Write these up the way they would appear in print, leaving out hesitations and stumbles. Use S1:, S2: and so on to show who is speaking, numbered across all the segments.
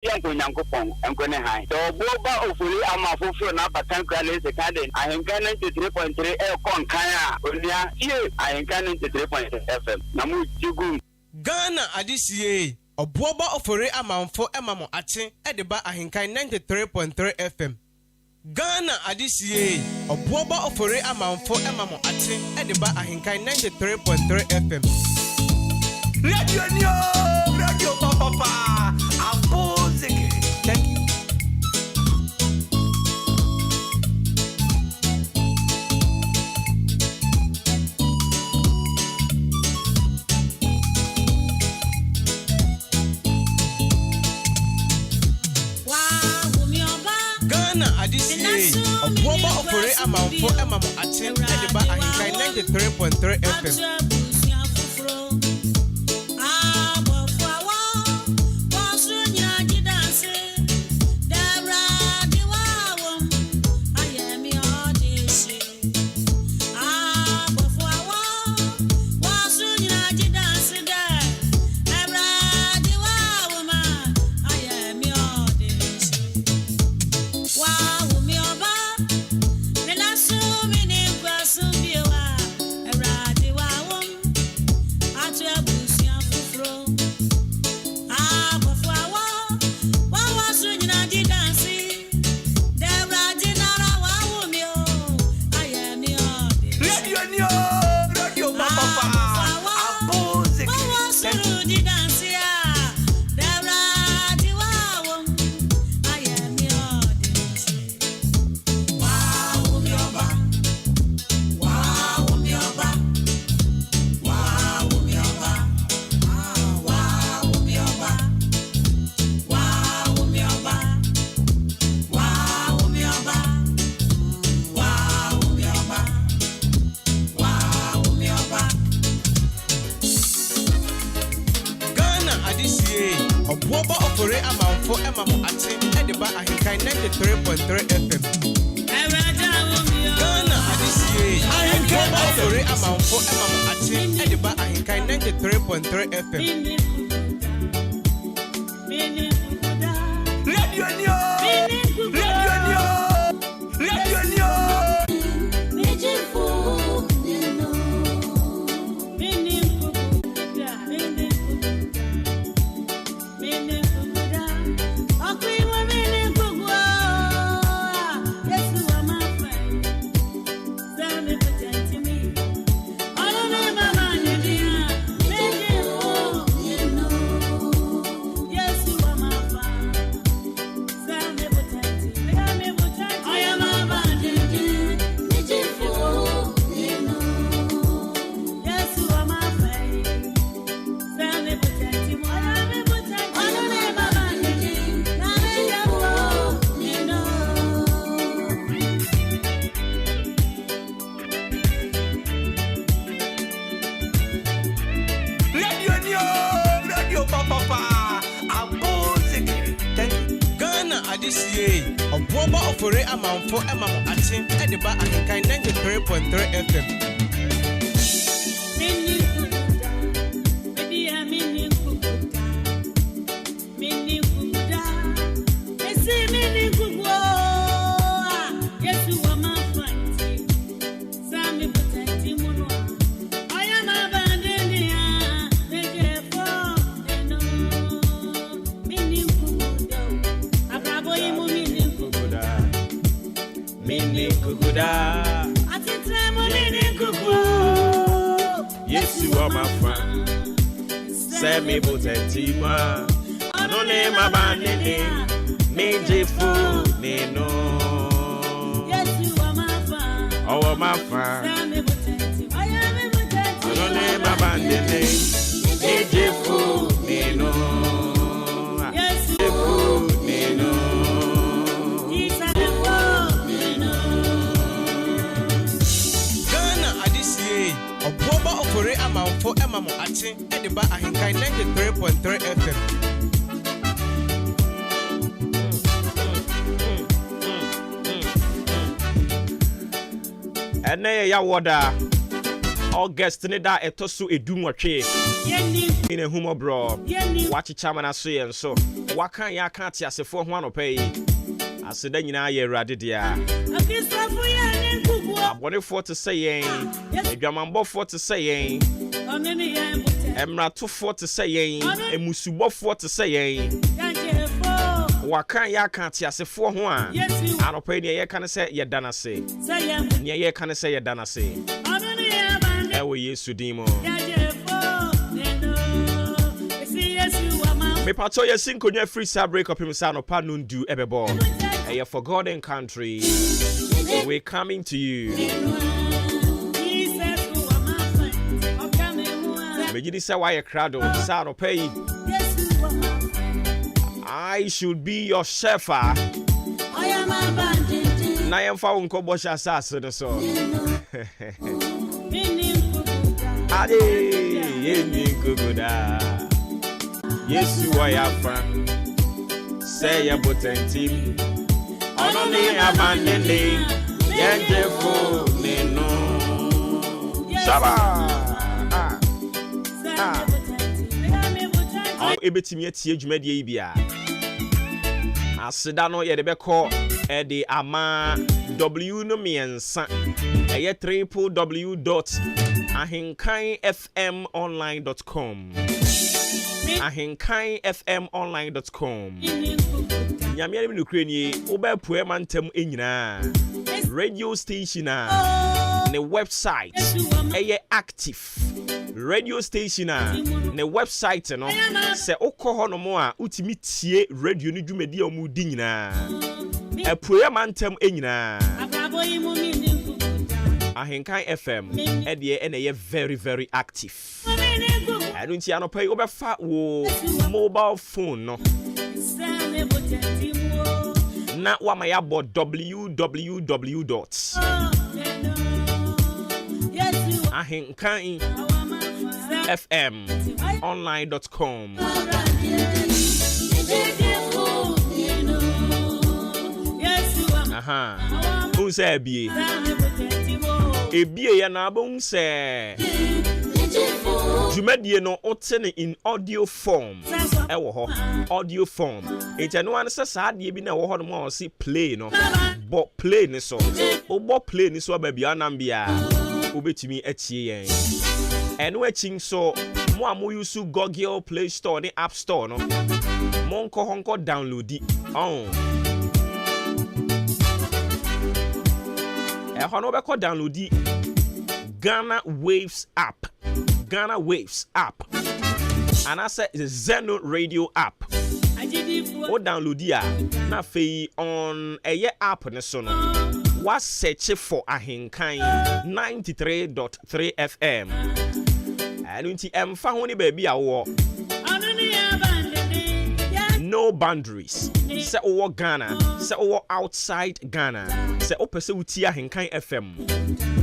S1: Yanko Yankopon, and Gone High. So Obuoba Ofori Amanfo na Batankra is the candidate. AHENKAN933.3 Elcon Kaya, Unia, here AHENKAN933.3 FM. Namu Jugu.
S2: Ghana Adisiye, Obuoba Ofori Amanfo Emamo Ache, Ediba AHENKAN933.3 FM. Ghana Adisiye, Obuoba Ofori Amanfo Emamo Ache, Ediba AHENKAN933.3 FM.
S3: Radio Papa, Abozeke. Thank you.
S2: Ghana Adisiye, Obuoba Ofori Amanfo Emamo Ache, Ediba AHENKAN933.3 FM. Obuoba Ofori Amanfo Emamo Ache, Ediba AHENKAN933.3 FM. Ghana Adisiye, Obuoba Ofori Amanfo Emamo Ache, Ediba AHENKAN933.3 FM. Adisiye, Obuoba Ofori Amanfo Emamo Ache, Ediba AHENKAN933.3 FM.
S4: Yes, you are my friend. Send me Botetima. I don't name my band name. Major food, no.
S5: Yes, you are my friend.
S4: Oh, my friend.
S5: Send me Botetima.
S4: I don't name my band name. Major food, no.
S5: Yes,
S4: you food, no.
S2: Obuoba Ofori Amanfo Emamo Ache, Ediba AHENKAN933.3 FM.
S4: Ene ya woda August ne da etoso edunwotwe in a humo bro watch chamana so yen so wakan ya kan ti asefo ho anopai aseda nyina ye rade dia abonefo to say yen adwamambofo to say yen emratofo to say yen emusubofo to say yen wakan ya kan ti asefo ho a anopai ne ye kan say ye danase ne ye kan say ye danase ewo Yesu dimo me pato ye sinkonya free sab break up himself no pa nundu ebebo a forgotten country we coming to you me gidi say why crowd sa no pay I should be your shepherd na yem fa unko bo sha sase no so ade yeni kuguda Yesu wa yafa say ya botentim ono ni abandene yejefo neno shaba ebetimi atie dwumade yi bia aseda no ye de beko e de ama w no miensa eye www.ahenkanfmonline.com AHENKANFMonline.com nyamia mi nukure ni oba pue mantem enyina radio station ne website eye active radio station ne website no se okọ no mo a utimi tie radio ni dwumadi a mu di nyina apue mantem enyina Ahenkan FM ede ene very very active anu nti anopai obefa wo mobile phone no na wa maya bo www.ahenkanfmonline.com unse ebie ya na abonse Jumedie no otene in audio form ewo ho audio form etano an se saade bi na wo ho no ma si play no bo play ni so obo play ni so babia nambia obetimi atie yen eno achin so mo amu use Google Play Store ni App Store no monko honko download hono be ko download Ghana Waves app and I said Zeno Radio app o download ya na fe on eye app ne so no was search for Ahenkan 93.3 FM and unti emfa ho ni ba bia wo no boundaries se owo Ghana se owo outside Ghana se opese uti Ahenkan FM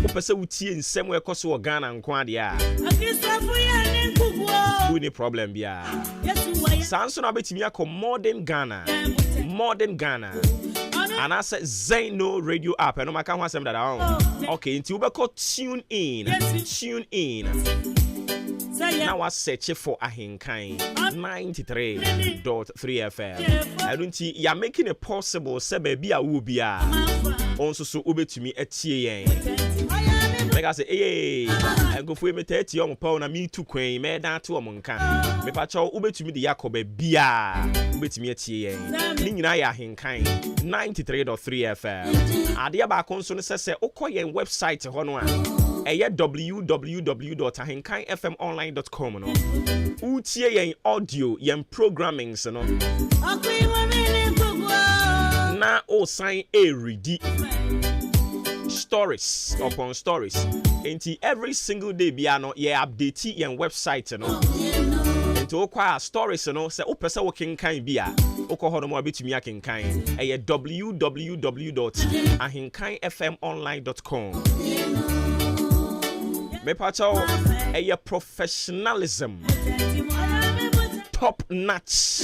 S4: opese uti nsem we koso wo Ghana nko ade a any problem bia sanso na betimi akọ modern Ghana and I said Zeno Radio app and no maka ho asem dada okay nti ubeko tune in now I search for Ahenkan 93.3 FM. I don't you making it possible say baby a wo bia onso so obetumi atie yen. Like I say I go for me 30 on pound na me too kwen me dan to om nka. Me pa cho obetumi de yakoba bia obetumi atie yen. Ni nyina ya Ahenkan 93.3 FM. Ade ba konso no se ukoyen website ho no a www.ahenkanfmonline.com no utie yen audio yen programming no na o sign a ready stories upon stories enti every single day bia no ye update yen website no enti o kwa stories no se o pese wo kenkan bia okọ no mo abetumi akenkan www.ahenkanfmonline.com me pacho professionalism top notch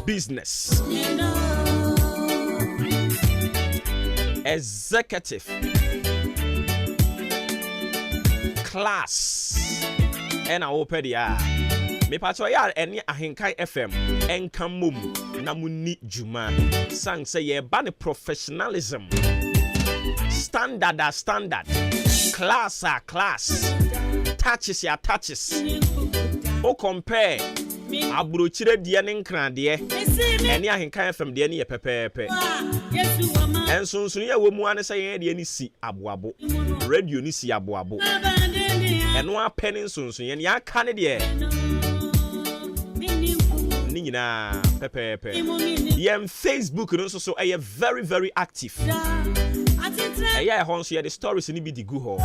S4: business executive class and I open the me pacho ya any Ahenkan FM enkan mum na muni juma sang say ye ba ne professionalism standard class touches ya touches o compare abrochire die ne nkran de any Ahenkan FM de ne ye pepepe ensunsun ye wo mu ane say ye de ni si aboabo radio ni si aboabo eno apene ensunsun ye ne aka ne de Nina pepe. Yem Facebook no so are very very active. Yeah, honso ye the stories ni bi di gu ho.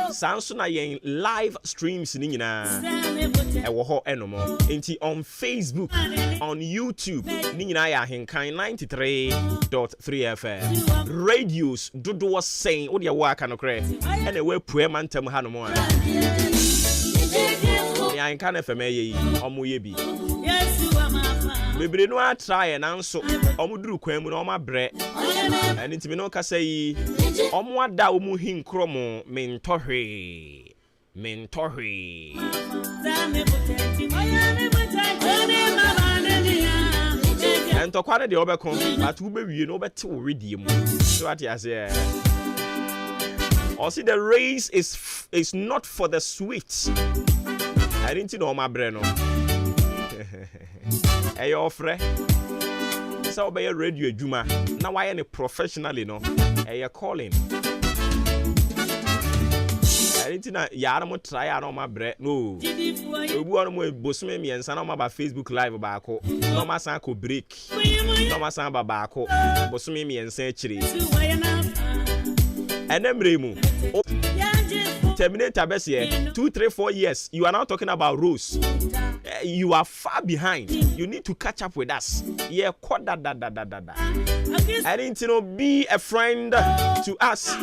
S4: Sanso na yen live streams ni nyina. E wo ho enomo. Enti on Facebook, on YouTube, ni nyina ya AHENKAN933.3 FM. Radios dodo was saying wo de wo aka no kre. E na we pue mantam ha no mo a. Ya AHENKAN FM ye omo ye bi. Bebre no a try na nso omuduru kwan mu na omabre ani ntimi no kasa yi omo ada omu hinkromo mentohwe ento kwade de obekon but wo bewie no obete wo redie mu so what you say or see the race is not for the swift I didn't know omabre no Hey, ofre. So obey radio juma. Now why any professionally no? Hey, calling. I didn't know ya mo try on my bread. No. Obuoba mo bosume mi ensa na ma Facebook live ba ko. No ma san ko break. No ma san ba ko. Bosume mi ensa chiri. Enemre mu. Terminator best here 2-3-4 years you are now talking about rules. You are far behind. You need to catch up with us. Yeah, da. I didn't know be a friend to us.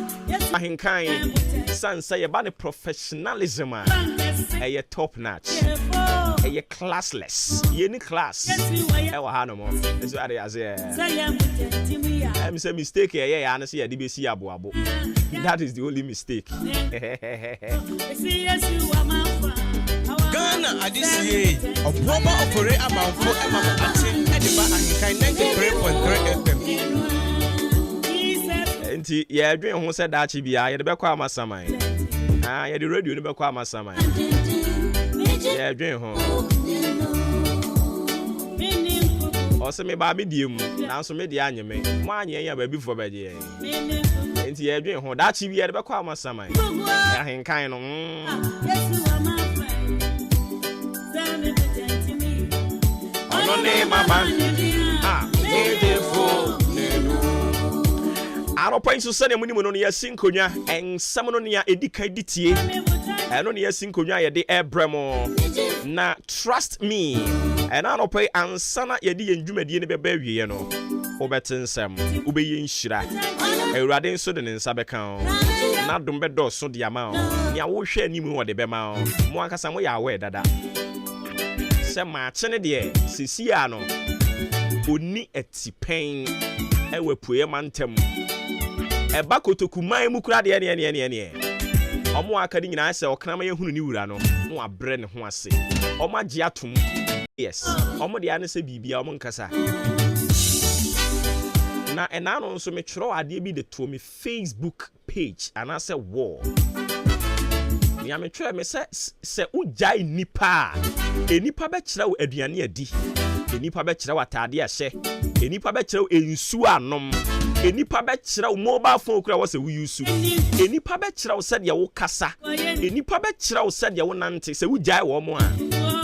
S4: Ahenkan san say about the professionalism. A top notch. A classless. Any class. That's what I say. I'm say mistake here. Yeah, honestly, I DBC abu. That is the only mistake.
S2: Ghana adisiye Obuoba Ofori Amanfo Ate Ediba AHENKAN933.3 FM.
S4: Enti ye adwen ho se daachi bia ye de bekwa amasaman. Ye de radio ne bekwa amasaman. Ye adwen ho. O se me ba bi diem na so me de anyeme. Mo anye ya ba bi fo ba de. Enti ye adwen ho daachi bia de bekwa amasaman. Ahenkan no. Aro point so sane munimo no ya sinkonya ensam no ya edika ditie eno ne ya sinkonya ye de ebremo na trust me eno point ansana ye de ndwumadie ne beba awie no obetensem obeye nhira ewurade nso de nsa beka na dom bedo so de ama ne a wo hwe animu wo de bema mo akasa mo ya awe dada se Maakye ne de sisia no oni atipen ewe puye mantem eba kotokuman mu kura de ne omo akadi nyina se oknama ye hunu ni wura no no abre ne ho ase omo agi atom yes omo de ane se bibia omo nkasa na enano nso me tworo ade bi de to me Facebook page anase wall ya me twere me se ujai nipa enipa be kire wo aduane adi enipa be kire wo atade ahye enipa be kire wo ensu anom enipa be kire wo mobile phone kura wo se wo use enipa be kire wo se de wo kasa enipa be kire wo se de wo nante se ujai wo mo a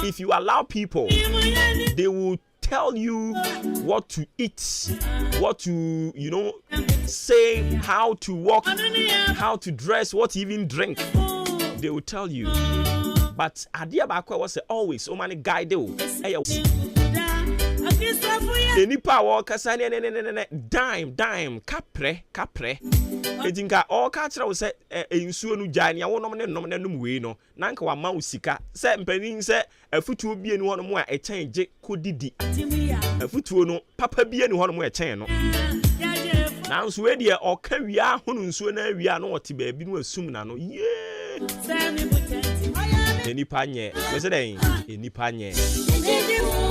S4: if you allow people they will tell you what to eat, what to, say, how to walk, how to dress, what to even drink. They will tell you. But Adia Bakwa was always so many guide. Any power, dime, capre. Edinka all catcher was in Suanu Jania, one nominum way, no, Nanka wa Mausika, set penning set a foot will be in one more a change, could didi. A foot will no, Papa be in one more chain. Now, Swedia or Kavia, Hunun Suena, we are not to be assumed. Yeah. enipa nye listen enipa nye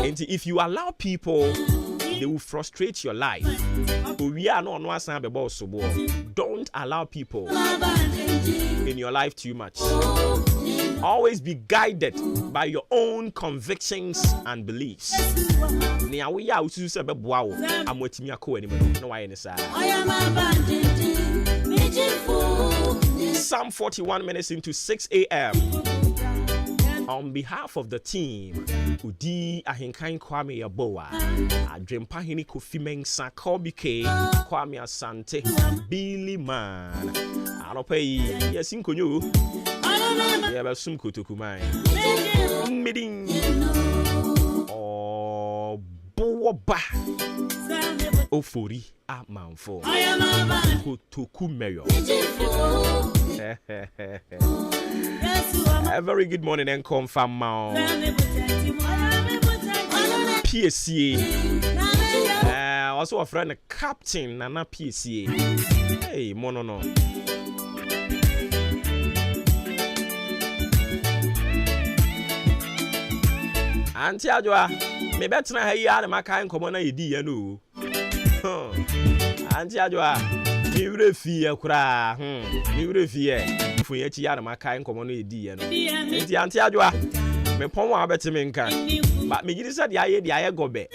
S4: and if you allow people they will frustrate your life. We are not don't allow people in your life too much. Always be guided by your own convictions and beliefs. Psalm 41 minutes into 6 a.m. On behalf of the team, Udi Ahenkan Kwame Yaboa, Adrempahini Kofi Mensah, Kobike, Kwame Asante, Billy Man, Anope, yes, in Konyo, Yabasum Kutukumai, Meeting, Obuoba Ofori Amanfo, Kutukumeyo. A very good morning and confirm now. PSCA. Also a friend, Captain Nana PSCA. Hey, mono. Auntie Adwa, me better na here na maka nkomo na yedi ya no. Auntie Adwa, mi wure fie kura. Mi wure fie. Fu ye chi ya na maka nkomo na yedi ya no. Enti Auntie Adwa, me pon wa beti me nka. Ba me gidi said ya ye gobe.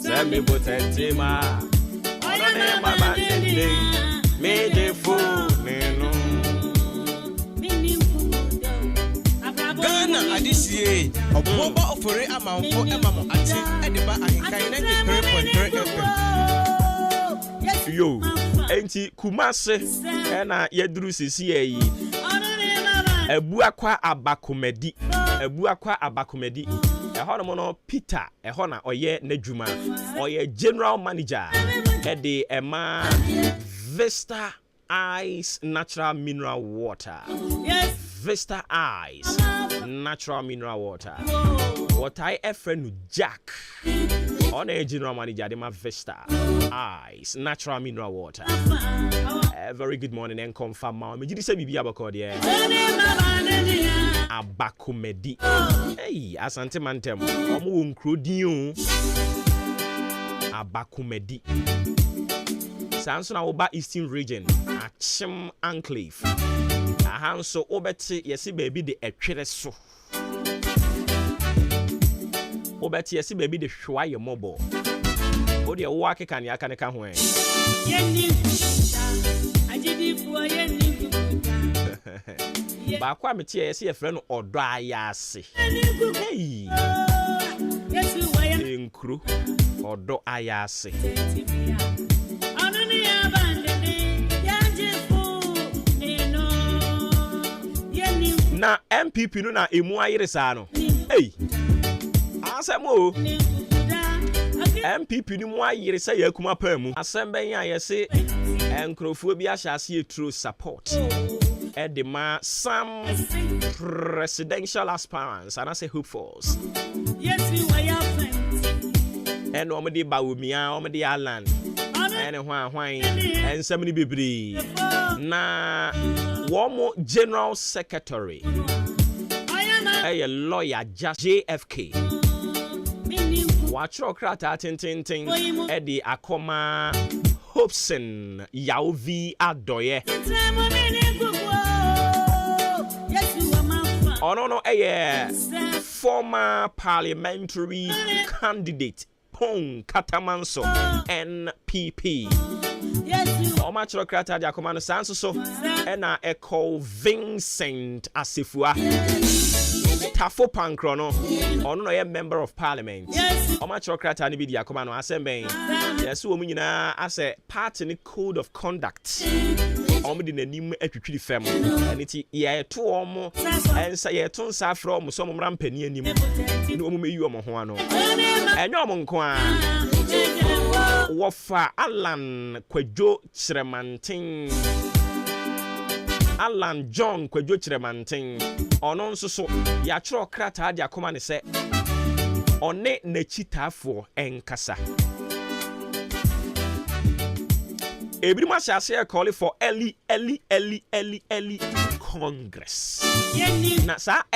S4: Send me potenti ma. Ona ne mama ndende. Me de fu no.
S2: Ghana adisiye Obuoba Ofori Amanfo emamo ati ediba AHENKAN933FM.
S4: Yo, enti Kumase na yeduru sisi yi. Ebuakwa abakomedi. Eho no Peter, eho na oye n'adwuma. Oye general manager edi ema Vista Ice Natural Mineral Water. Yes. Vista Ice Natural Mineral Water. What I friend Jack. On a general manager, de ma Vista Ice Natural Mineral Water. Very good morning and confirm ma. Me jidi se bibi abako de. Abakomedi. Hey, asante mantem. Omo nkrodi Abakomedi. Sanso na oba Eastern Region. Achim Enclave. Ahanso obeti yesi baby de etwere so. Obeti yesi baby de hwa ye mobo. Odi wo akeka ne aka ne ka ho en. Ba kwa metie yesi ye frɛ no odo ayase. Hey. Enkru odo ayase. Na MPP no na emu ayire saa no. Hey. Asemo. MPP ni mu ayire sa yakuma pa mu. Asem ben ya yese enkrofo bi ahyase etro support. Edema some presidential aspirants and I say hopefuls. Yes, we were your friends. And omedi bawumia, omedi Alan. And hwan and somebody bibri. Na Womo General Secretary, a lawyer, just JFK. Watch your crata tin Eddie Akoma Hobson Yauvi Adoye. Oh no, former parliamentary candidate Pong Katamanso NPP. Omachro krata dia komano sanso so ena Echo Vincent Asifua Tafo Pankro no ono no ye member of parliament. Omachro krata ni bi dia komano asemben yeso omu nyina ase party ni code of conduct omu di nanim atwitwiri fam aniti ye to omu ensa ye to nsa afro omu so omu rampani anim ni omu meyi omu ho ano enyo omu nko a Wofa Alan Kwejo Chremantin Alan John Kwejo Chremantin ono nso so ya chro krata dia koma ne se one na chitafo enkasa Every much I say call it for early Congress. Na sa